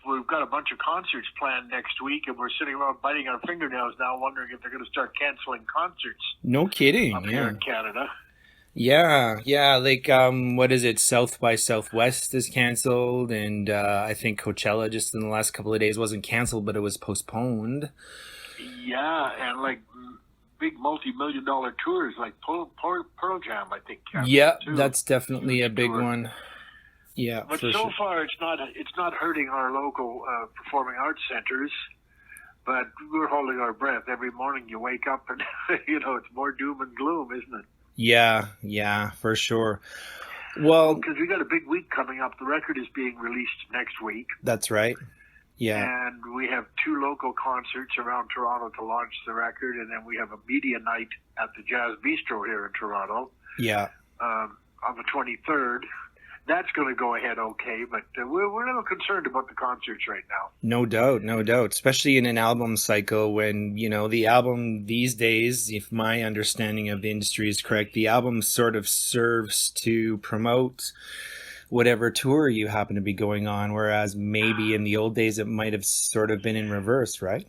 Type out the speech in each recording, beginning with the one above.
we've got a bunch of concerts planned next week, and we're sitting around biting our fingernails now, wondering if they're going to start canceling concerts No kidding. up here Yeah. in Canada. Yeah. Like, what is it? South by Southwest is canceled, and I think Coachella just in the last couple of days wasn't canceled, but it was postponed. Yeah, and like big multi-million-dollar tours like Pearl Jam, I think, canceled Yeah, too. that's definitely a Huge big tour. one. Yeah, But for so sure. far, it's not hurting our local performing arts centers. But we're holding our breath every morning. You wake up and it's more doom and gloom, isn't it? Yeah, for sure. Well, Because we got a big week coming up. The record is being released next week, that's right. Yeah, and we have 2 local concerts around Toronto to launch the record, and then we have a media night at the Jazz Bistro here in Toronto yeah. on the 23rd. That's going to go ahead okay, but we're a little concerned about the concerts right now. No doubt, no doubt. Especially in an album cycle when, the album these days, if my understanding of the industry is correct, the album sort of serves to promote whatever tour you happen to be going on, whereas maybe in the old days it might have sort of been in reverse, right?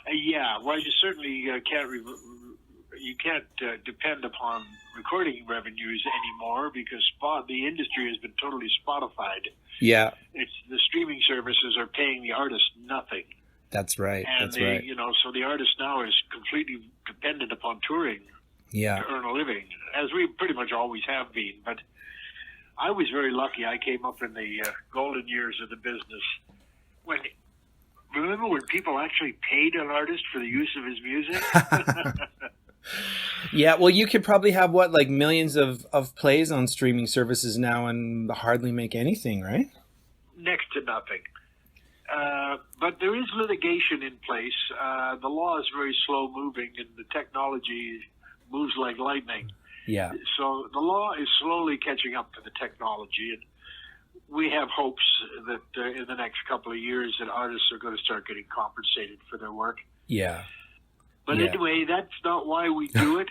Yeah, well, you certainly can't depend upon recording revenues anymore because the industry has been totally Spotified. Yeah, It's the streaming services are paying the artist nothing, that's right. and That's right. so the artist now is completely dependent upon touring Yeah. to earn a living, as we pretty much always have been. But I was very lucky. I came up in the golden years of the business remember when people actually paid an artist for the use of his music? Yeah, well, you could probably have like millions of plays on streaming services now and hardly make anything, right? Next to nothing. But there is litigation in place. The law is very slow moving, and the technology moves like lightning. Yeah. So the law is slowly catching up to the technology, and we have hopes that in the next couple of years that artists are going to start getting compensated for their work. Yeah. But Yeah. anyway, that's not why we do it,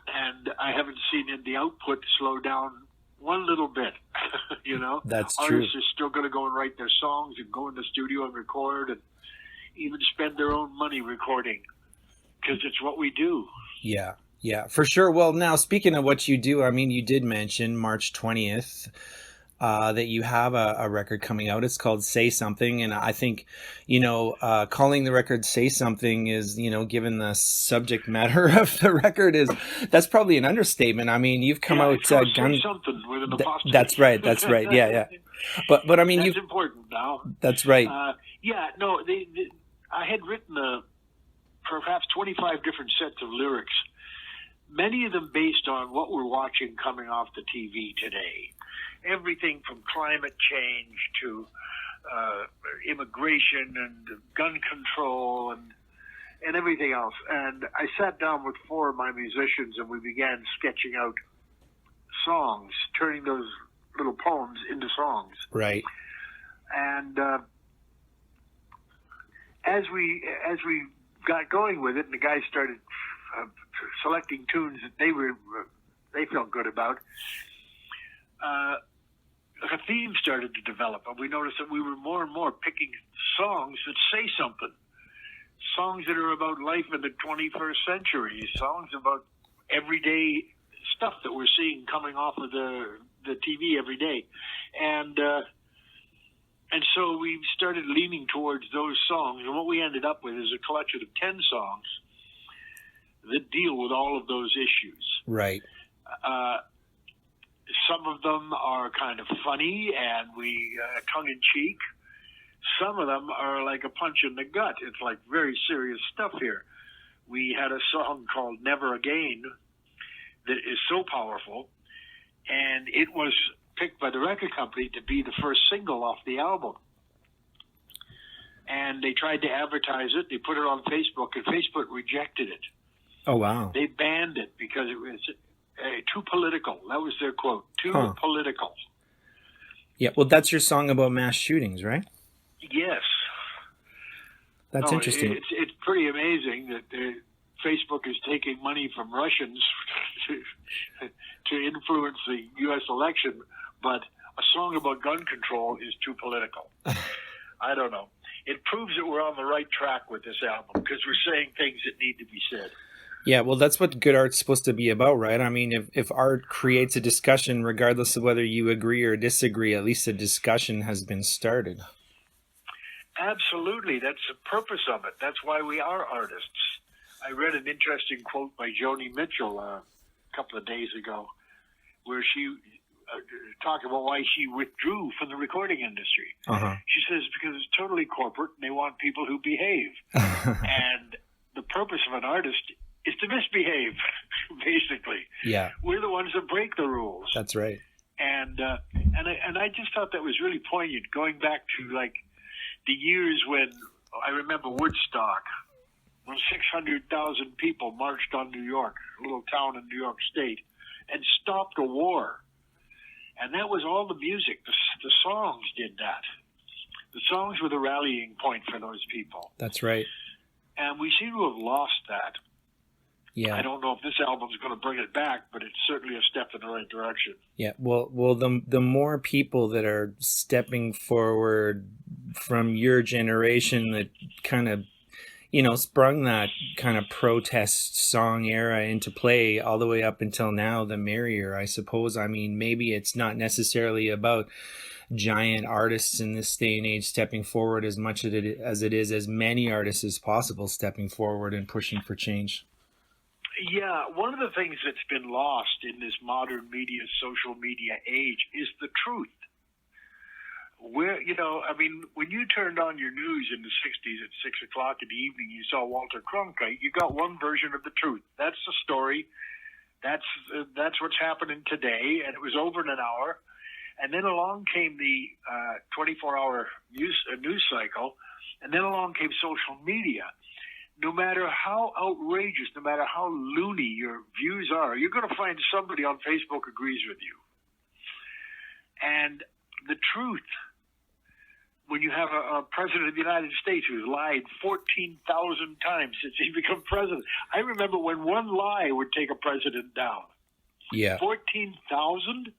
and I haven't seen the output slow down one little bit. That's true. Artists are still going to go and write their songs and go in the studio and record and even spend their own money recording because it's what we do. Yeah, for sure. Well, now speaking of what you do, I mean, you did mention March 20th. That you have a record coming out. It's called Say Something. And I think, calling the record Say Something is, given the subject matter of the record that's probably an understatement. I mean, you've come out Say something with an apostrophe. That's right. Yeah. But I mean, that's important now. That's right. I had written perhaps 25 different sets of lyrics, many of them based on what we're watching coming off the TV today. Everything from climate change to immigration and gun control and everything else. And I sat down with 4 of my musicians and we began sketching out songs, turning those little poems into songs. Right. And as we got going with it, and the guys started selecting tunes that they felt good about, a theme started to develop, and we noticed that we were more and more picking songs that say something, songs that are about life in the 21st century, songs about everyday stuff that we're seeing coming off of the TV every day, and so we started leaning towards those songs, and what we ended up with is a collection of 10 songs that deal with all of those issues. Right. Some of them are kind of funny and tongue-in-cheek. Some of them are like a punch in the gut. It's like very serious stuff here. We had a song called Never Again that is so powerful, and it was picked by the record company to be the first single off the album. And they tried to advertise it. They put it on Facebook, and Facebook rejected it. Oh, wow. They banned it because it was too political. That was their quote. Too political. Yeah, well, that's your song about mass shootings, right? Yes. That's interesting. It's pretty amazing that Facebook is taking money from Russians to influence the U.S. election, but a song about gun control is too political. I don't know. It proves that we're on the right track with this album because we're saying things that need to be said. Yeah, well, that's what good art's supposed to be about, right? I mean, if art creates a discussion, regardless of whether you agree or disagree, at least a discussion has been started. Absolutely. That's the purpose of it. That's why we are artists. I read an interesting quote by Joni Mitchell a couple of days ago where she talked about why she withdrew from the recording industry. She says because it's totally corporate and they want people who behave. And the purpose of an artist is to misbehave, basically. Yeah. We're the ones that break the rules. That's right. And I just thought that was really poignant, going back to like the years when I remember Woodstock, when 600,000 people marched on New York, a little town in New York State, and stopped a war. And that was all the music. The songs did that. The songs were the rallying point for those people. That's right. And we seem to have lost that. Yeah. I don't know if this album's going to bring it back, but it's certainly a step in the right direction. Yeah. Well, the more people that are stepping forward from your generation that kind of, sprung that kind of protest song era into play all the way up until now, the merrier, I suppose. I mean, maybe it's not necessarily about giant artists in this day and age stepping forward as much as it is as many artists as possible stepping forward and pushing for change. Yeah, one of the things that's been lost in this modern media, social media age is the truth. When you turned on your news in the 60s at 6 o'clock in the evening, you saw Walter Cronkite, you got one version of the truth. That's the story. That's what's happening today, and it was over in an hour. And then along came the 24-hour news cycle, and then along came social media. No matter how outrageous, no matter how loony your views are, you're going to find somebody on Facebook agrees with you. And the truth, when you have a president of the United States who's lied 14,000 times since he's become president. I remember when one lie would take a president down. Yeah. 14,000?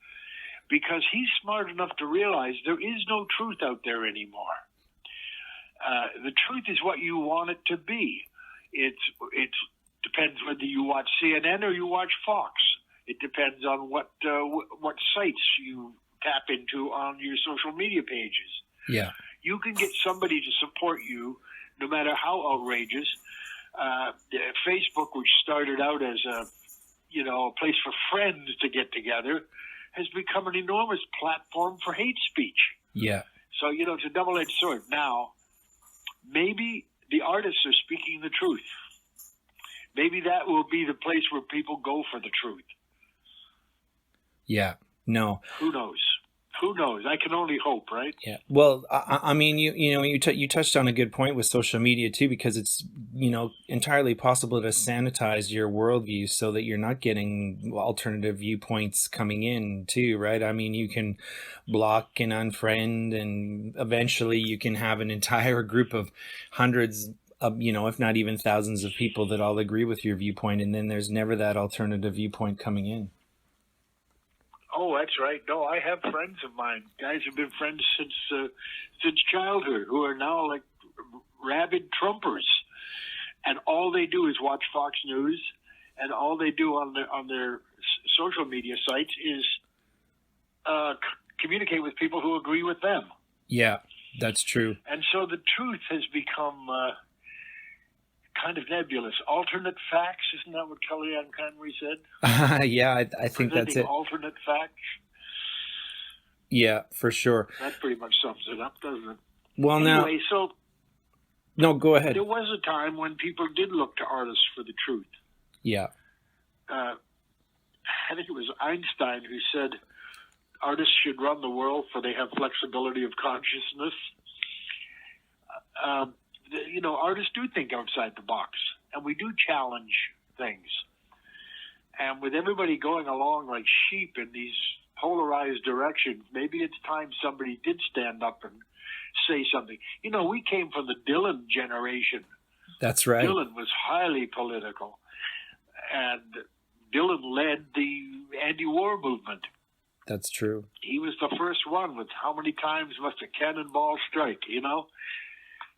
Because he's smart enough to realize there is no truth out there anymore. The truth is what you want it to be. It depends whether you watch CNN or you watch Fox. It depends on what sites you tap into on your social media pages. Yeah. You can get somebody to support you no matter how outrageous. Facebook, which started out as a place for friends to get together, has become an enormous platform for hate speech. Yeah. So, it's a double-edged sword. Now, maybe the artists are speaking the truth. Maybe that will be the place where people go for the truth. Yeah. No. Who knows? Who knows? I can only hope, right? Yeah. Well, I mean, you touched on a good point with social media too, because it's entirely possible to sanitize your worldview so that you're not getting alternative viewpoints coming in too, right? I mean, you can block and unfriend, and eventually you can have an entire group of hundreds of, if not even thousands of people that all agree with your viewpoint, and then there's never that alternative viewpoint coming in. Oh, that's right. No, I have friends of mine, guys who've been friends since childhood, who are now like rabid Trumpers, and all they do is watch Fox News, and all they do on their social media sites is communicate with people who agree with them. Yeah, that's true. And so the truth has become kind of nebulous. Alternate facts, isn't that what Kellyanne Conway said? Yeah, I think that's it. Alternate facts. Yeah, for sure. That pretty much sums it up, doesn't it? Well, anyway, no, go ahead. There was a time when people did look to artists for the truth. Yeah. I think it was Einstein who said artists should run the world for they have flexibility of consciousness. Artists do think outside the box, and we do challenge things. And with everybody going along like sheep in these polarized directions, maybe it's time somebody did stand up and say something. We came from the Dylan generation. That's right. Dylan was highly political, and Dylan led the anti-war movement. That's true. He was the first one with how many times must a cannonball strike, you know?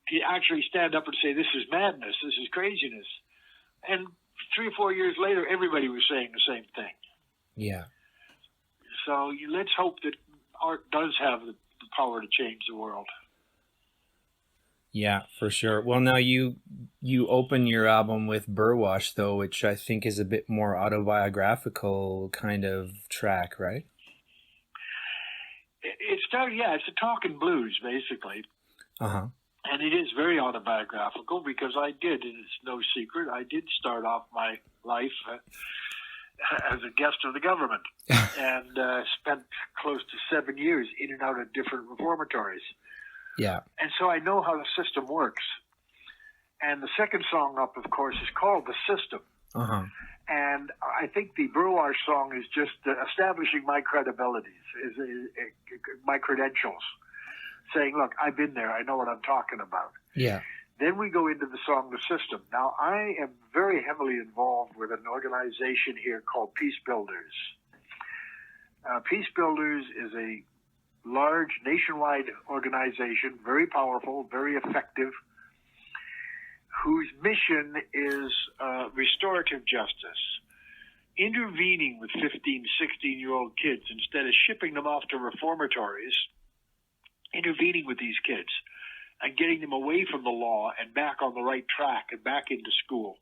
To actually stand up and say, this is madness, this is craziness. And 3 or 4 years later, everybody was saying the same thing. Yeah. So let's hope that art does have the power to change the world. Yeah, for sure. Well, now you open your album with Burwash, though, which I think is a bit more autobiographical kind of track, right? It's a talking blues, basically. Uh-huh. And it is very autobiographical because and it's no secret, I did start off my life as a guest of the government and spent close to 7 years in and out of different reformatories. Yeah. And so I know how the system works. And the second song up, of course, is called The System. Uh-huh. And I think the Burwash song is just establishing my credibilities, my credentials, saying, look, I've been there. I know what I'm talking about. Yeah. Then we go into the song The System. Now, I am very heavily involved with an organization here called Peace Builders. Peace Builders is a large nationwide organization, very powerful, very effective, whose mission is restorative justice, intervening with 15, 16-year-old kids instead of shipping them off to reformatories, intervening with these kids and getting them away from the law and back on the right track and back into school.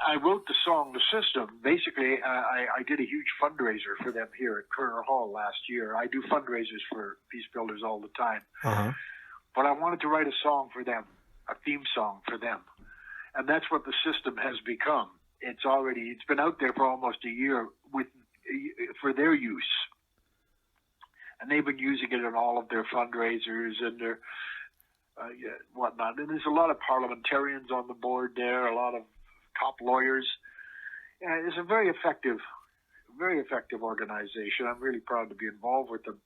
I wrote the song The System. Basically, I did a huge fundraiser for them here at Kerner Hall last year. I do fundraisers for Peace Builders all the time. Uh-huh. But I wanted to write a song for them, a theme song for them. And that's what The System has become. It's been out there for almost a year for their use. And they've been using it in all of their fundraisers and their whatnot. And there's a lot of parliamentarians on the board there, a lot of top lawyers. And it's a very effective organization. I'm really proud to be involved with them.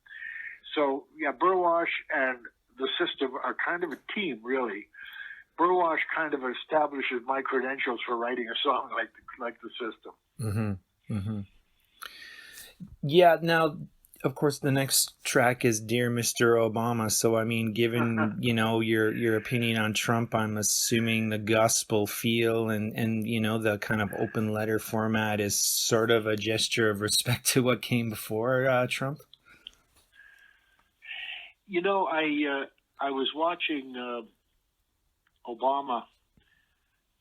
So, yeah, Burwash and The System are kind of a team, really. Burwash kind of establishes my credentials for writing a song like The System. Mm-hmm. Mm-hmm. Yeah, now, of course, the next track is Dear Mr. Obama. So, I mean, given, your opinion on Trump, I'm assuming the gospel feel and the kind of open letter format is sort of a gesture of respect to what came before Trump. I was watching Obama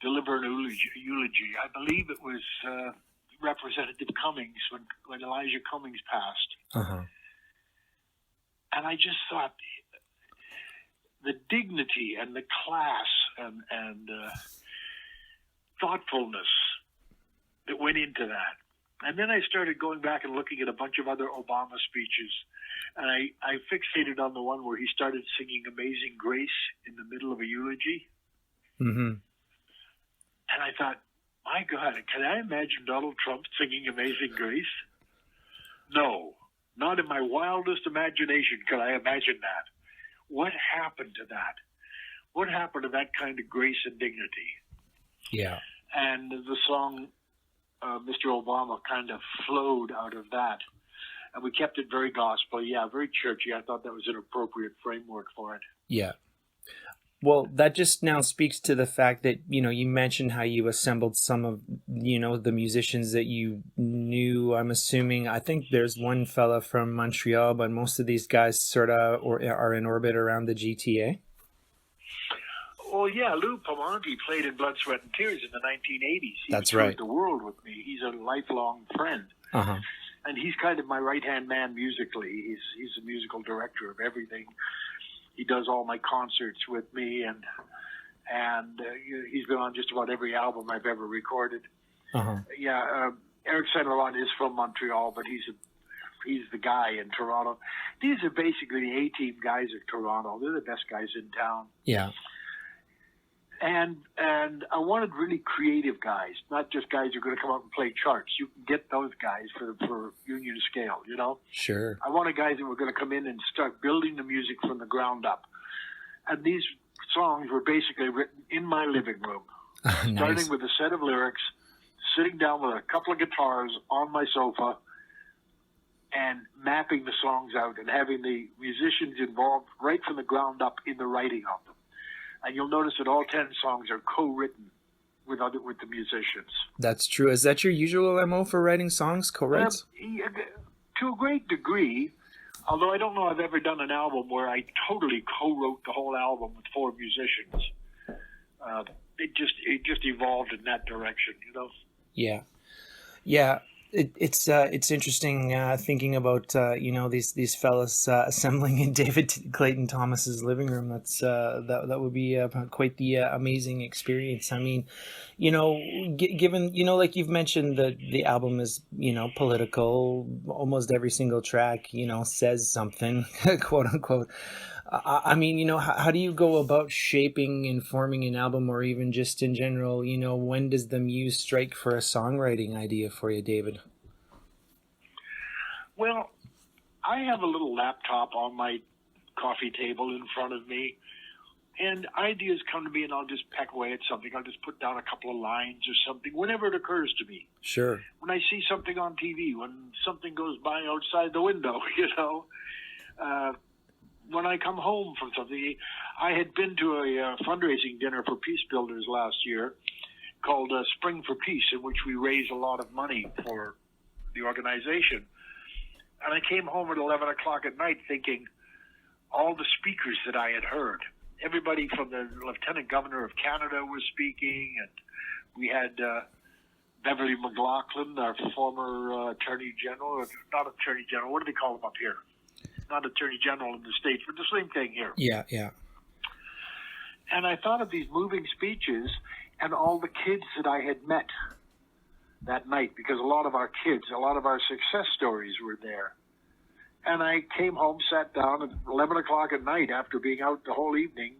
deliver an eulogy. I believe it was Representative Cummings when Elijah Cummings passed. Uh-huh. And I just thought the dignity and the class and thoughtfulness that went into that. And then I started going back and looking at a bunch of other Obama speeches. And I fixated on the one where he started singing Amazing Grace in the middle of a eulogy. Mm-hmm. And I thought, my God, can I imagine Donald Trump singing Amazing Grace? No, not in my wildest imagination could I imagine that. What happened to that? What happened to that kind of grace and dignity? Yeah. And the song, Mr. Obama, kind of flowed out of that. And we kept it very gospel, very churchy. I thought that was an appropriate framework for it. Yeah. Well, that just now speaks to the fact that, you mentioned how you assembled some of, the musicians that you knew. I'm assuming, I think there's one fella from Montreal, but most of these guys sort of are in orbit around the GTA. Well, yeah, Lou Pamonti played in Blood, Sweat, and Tears in the 1980s. That's toured right. the world with me. He's a lifelong friend. Uh-huh. And he's kind of my right-hand man musically. He's the musical director of everything. He does all my concerts with me, and he's been on just about every album I've ever recorded. Uh-huh. Eric Saint Laurent is from Montreal, but he's the guy in Toronto. These are basically the A-team guys of Toronto. They're the best guys in town. Yeah. And I wanted really creative guys, not just guys who are going to come out and play charts. You can get those guys for union scale, Sure. I wanted guys that were going to come in and start building the music from the ground up. And these songs were basically written in my living room, Nice. starting with a set of lyrics, sitting down with a couple of guitars on my sofa and mapping the songs out and having the musicians involved right from the ground up in the writing of them. And you'll notice that all 10 songs are co-written with the musicians. That's true. Is that your usual MO for writing songs, co-writes? To a great degree, although I don't know I've ever done an album where I totally co-wrote the whole album with 4 musicians. It just evolved in that direction, you know? Yeah. It's interesting thinking about these fellas assembling in David Clayton Thomas's living room. That would be quite the amazing experience. I mean, given like you've mentioned, the album is political. Almost every single track says something, quote unquote. I mean, how do you go about shaping and forming an album, or even just in general, when does the muse strike for a songwriting idea for you, David? Well, I have a little laptop on my coffee table in front of me, and ideas come to me, and I'll just peck away at something. I'll just put down a couple of lines or something, whenever it occurs to me. Sure. When I see something on TV, when something goes by outside the window, when I come home from something. I had been to a fundraising dinner for Peace Builders last year called Spring for Peace, in which we raise a lot of money for the organization. And I came home at 11 o'clock at night thinking all the speakers that I had heard. Everybody from the Lieutenant Governor of Canada was speaking, and we had Beverly McLaughlin, our former Attorney General, not Attorney General, what do they call him up here? Not Attorney General in the States, but the same thing here. Yeah. And I thought of these moving speeches and all the kids that I had met that night, because a lot of our kids, a lot of our success stories were there. And I came home, sat down at 11 o'clock at night after being out the whole evening,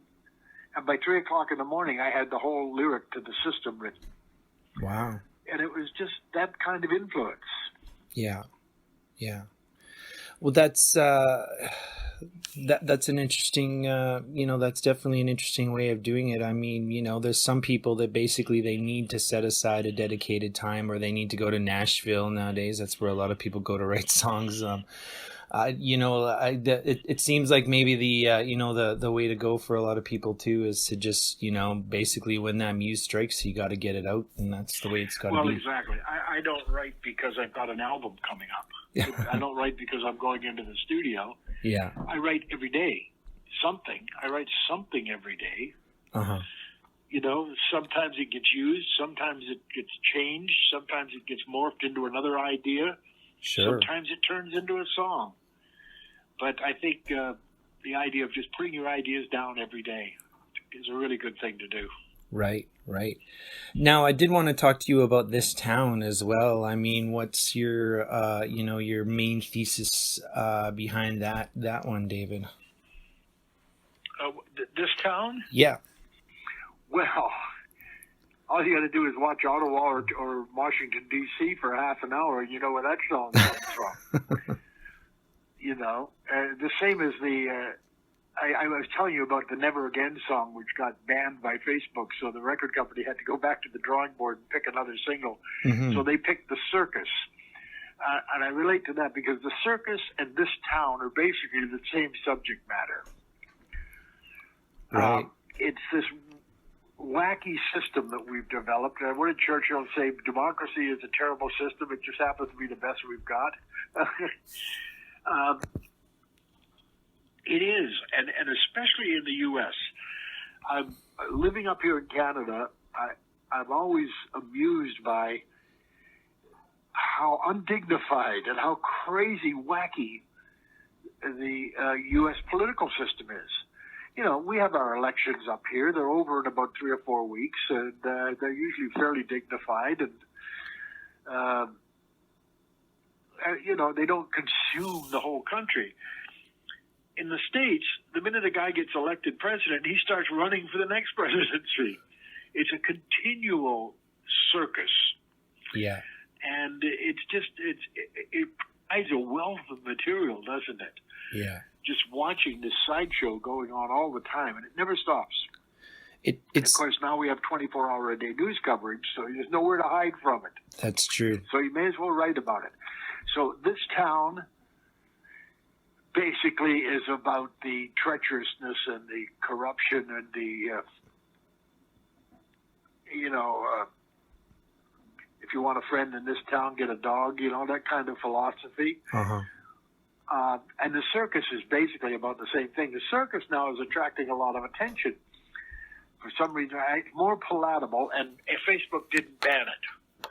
and by 3 o'clock in the morning, I had the whole lyric to the system written. Wow. And it was just that kind of influence. Yeah. Well, that's an interesting, that's definitely an interesting way of doing it. I mean, there's some people that basically they need to set aside a dedicated time, or they need to go to Nashville nowadays. That's where a lot of people go to write songs. It seems like maybe the way to go for a lot of people too is to just, basically when that muse strikes, you got to get it out, and that's the way it's got to be. Well, exactly. I don't write because I've got an album coming up. I don't write because I'm going into the studio. Yeah. I write every day. Something. I write something every day. Uh-huh. Sometimes it gets used. Sometimes it gets changed. Sometimes it gets morphed into another idea. Sure. Sometimes it turns into a song. But I think the idea of just putting your ideas down every day is a really good thing to do. Right. Now, I did want to talk to you about This Town as well. I mean, what's your, your main thesis behind that one, David? This Town? Yeah. Well, all you got to do is watch Ottawa or Washington, D.C. for half an hour, and you know where that song comes from. The same as I was telling you about the Never Again song, which got banned by Facebook, so the record company had to go back to the drawing board and pick another single. Mm-hmm. So they picked The Circus. And I relate to that because The Circus and This Town are basically the same subject matter. Right. It's this wacky system that we've developed. What did Churchill say? Democracy is a terrible system. It just happens to be the best we've got. It is, and especially in the U.S. I'm living up here in Canada. I'm always amused by how undignified and how crazy wacky the U.S. political system is. We have our elections up here. They're over in about 3 or 4 weeks, and they're usually fairly dignified, and they don't consume the whole country. In the States, the minute a guy gets elected president, he starts running for the next presidency. It's a continual circus. Yeah. And it provides a wealth of material, doesn't it? Yeah. Just watching this sideshow going on all the time, and it never stops. Of course, now we have 24-hour-a-day news coverage, so there's nowhere to hide from it. That's true. So you may as well write about it. So this town basically is about the treacherousness and the corruption and the, if you want a friend in this town, get a dog, that kind of philosophy. Uh-huh. And the circus is basically about the same thing. The circus now is attracting a lot of attention. For some reason, it's more palatable, and Facebook didn't ban it.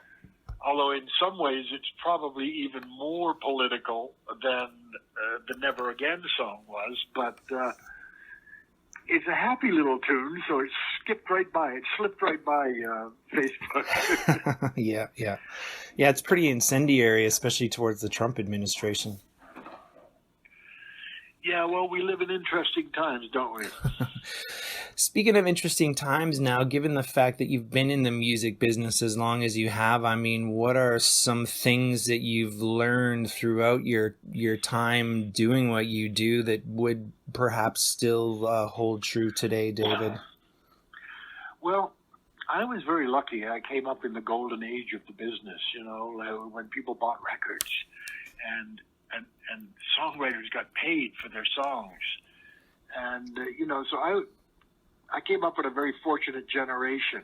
Although in some ways, it's probably even more political than the Never Again song was. But it's a happy little tune, so it skipped right by. It slipped right by Facebook. Yeah. Yeah, it's pretty incendiary, especially towards the Trump administration. Yeah, well, we live in interesting times, don't we? Speaking of interesting times now, given the fact that you've been in the music business as long as you have, I mean, what are some things that you've learned throughout your time doing what you do that would perhaps still hold true today, David? Well, I was very lucky. I came up in the golden age of the business, when people bought records and songwriters got paid for their songs. And, so I came up with a very fortunate generation.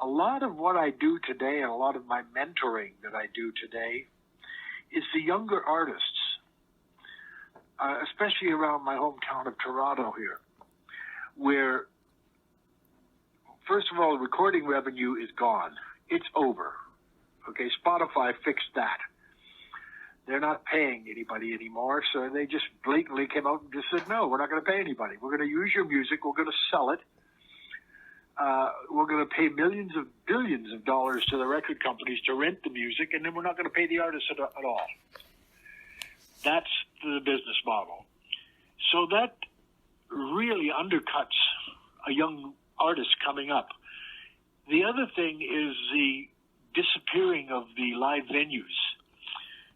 A lot of what I do today and a lot of my mentoring that I do today is the younger artists, especially around my hometown of Toronto here, where, first of all, recording revenue is gone. It's over. Okay, Spotify fixed that. They're not paying anybody anymore, so they just blatantly came out and just said, no, we're not going to pay anybody. We're going to use your music. We're going to sell it. We're going to pay billions of dollars to the record companies to rent the music, and then we're not going to pay the artists at all. That's the business model. So that really undercuts a young artist coming up. The other thing is the disappearing of the live venues.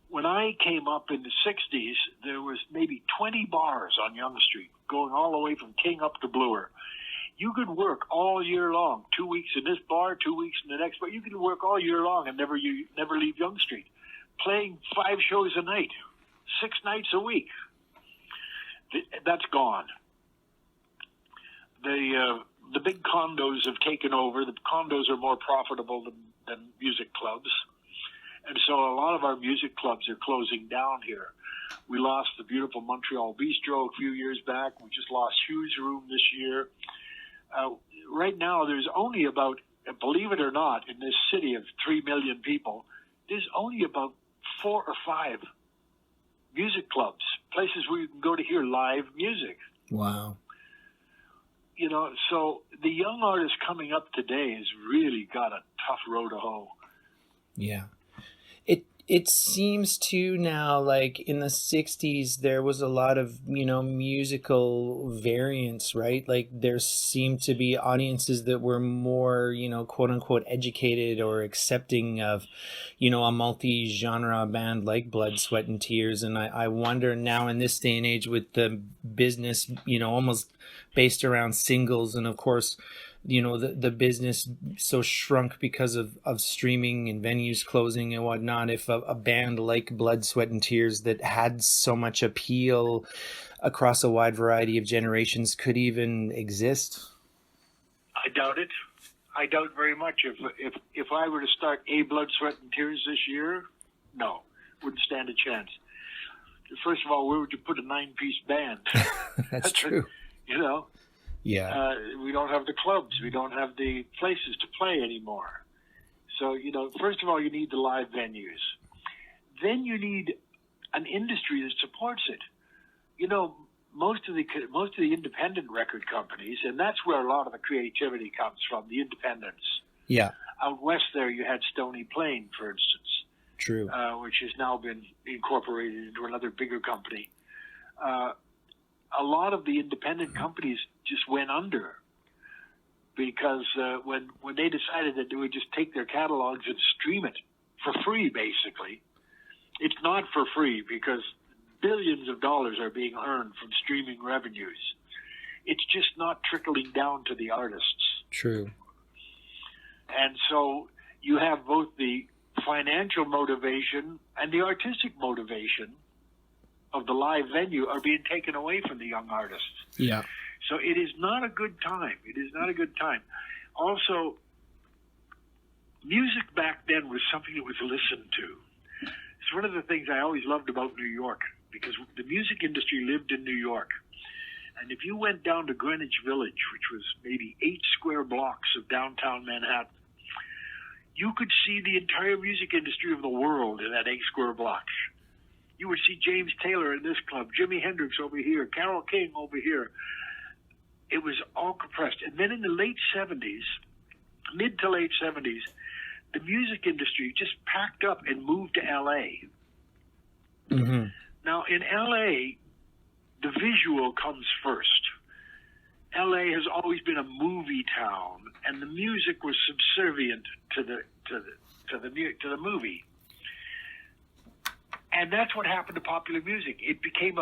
When I came up in the 60s, there was maybe 20 bars on Yonge Street, going all the way from King up to Bloor. You could work all year long, 2 weeks in this bar, 2 weeks in the next bar. You could work all year long and never leave Yonge Street, playing 5 shows a night, 6 nights a week. That's gone. The big condos have taken over. The condos are more profitable than music clubs. And so a lot of our music clubs are closing down here. We lost the beautiful Montreal Bistro a few years back. We just lost Hugh's Room this year. Right now, there's only about, believe it or not, in this city of 3 million people, there's only about 4 or 5 music clubs, places where you can go to hear live music. Wow. So the young artist coming up today has really got a tough road to hoe. Yeah. It seems to now, like in the 60s, there was a lot of, musical variance, right? Like there seemed to be audiences that were more, quote unquote, educated or accepting of, a multi-genre band like Blood, Sweat and Tears. And I wonder now in this day and age with the business, almost based around singles and of course, the business so shrunk because of streaming and venues closing and whatnot, if a band like Blood, Sweat and Tears that had so much appeal across a wide variety of generations could even exist? I doubt it. I doubt very much. If I were to start a Blood, Sweat and Tears this year, no, wouldn't stand a chance. First of all, where would you put a 9-piece band? That's true. Yeah. We don't have the clubs. We don't have the places to play anymore. So, first of all, you need the live venues. Then you need an industry that supports it. Most of the independent record companies, and that's where a lot of the creativity comes from, the independents. Yeah. Out west there, you had Stony Plain, for instance. True. Which has now been incorporated into another bigger company. A lot of the independent companies just went under because when they decided that they would just take their catalogs and stream it for free, basically. It's not for free because billions of dollars are being earned from streaming revenues. it's just not trickling down to the artists. True. And so you have both the financial motivation and the artistic motivation of the live venue are being taken away from the young artists. Yeah. So it is not a good time. It is not a good time. Also, music back then was something that was listened to. It's one of the things I always loved about New York, because the music industry lived in New York. And if you went down to Greenwich Village, which was maybe 8 square blocks of downtown Manhattan, you could see the entire music industry of the world in that 8 square blocks. You would see James Taylor in this club, Jimi Hendrix over here, Carole King over here. It was all compressed. And then in the late 70s, mid to late 70s, the music industry just packed up and moved to L.A. Mm-hmm. Now, in L.A., the visual comes first. L.A. has always been a movie town, and the music was subservient to the movie. And that's what happened to popular music. It became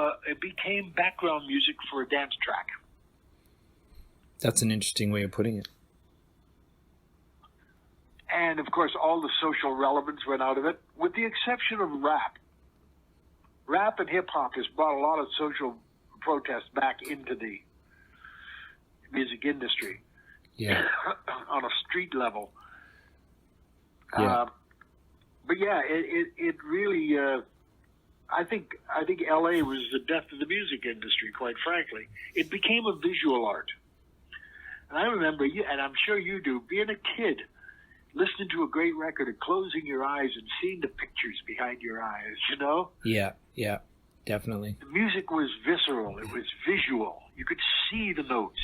background music for a dance track. That's an interesting way of putting it. And, of course, all the social relevance went out of it, with the exception of rap. Rap and hip-hop has brought a lot of social protest back into the music industry. Yeah. On a street level. Yeah. But, yeah, it really... I think L.A. was the death of the music industry, quite frankly. It became a visual art. And I remember, and I'm sure you do, being a kid, listening to a great record and closing your eyes and seeing the pictures behind your eyes, you know? Yeah, definitely. The music was visceral. It was visual. You could see the notes.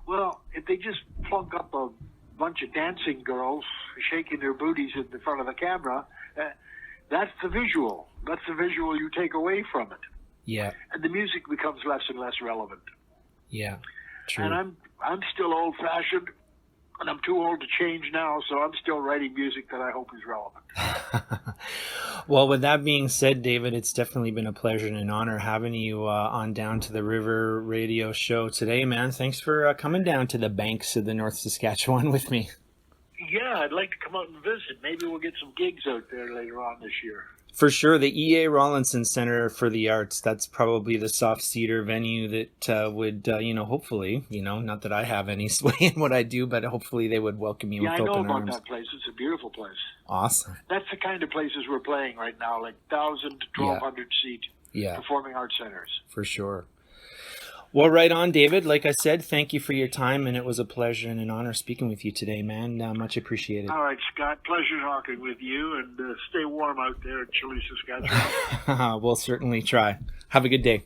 Well, if they just plunk up a bunch of dancing girls shaking their booties in the front of the camera, that's the visual. That's the visual you take away from it. Yeah. And the music becomes less and less relevant. Yeah, true. And I'm still old-fashioned, and I'm too old to change now, so I'm still writing music that I hope is relevant. Well, with that being said, David, it's definitely been a pleasure and an honor having you on Down to the River radio show today, man. Thanks for coming down to the banks of the North Saskatchewan with me. Yeah, I'd like to come out and visit. Maybe we'll get some gigs out there later on this year. For sure, the E.A. Rawlinson Center for the Arts, that's probably the soft cedar venue that would, hopefully, not that I have any sway in what I do, but hopefully they would welcome you with open arms. Yeah, I know about that place. It's a beautiful place. Awesome. That's the kind of places we're playing right now, like 1,000 to 1,200 seat performing arts centers. For sure. Well, right on, David. Like I said, thank you for your time, and it was a pleasure and an honor speaking with you today, man. Much appreciated. All right, Scott. Pleasure talking with you, and stay warm out there in chilly Saskatchewan. We'll certainly try. Have a good day.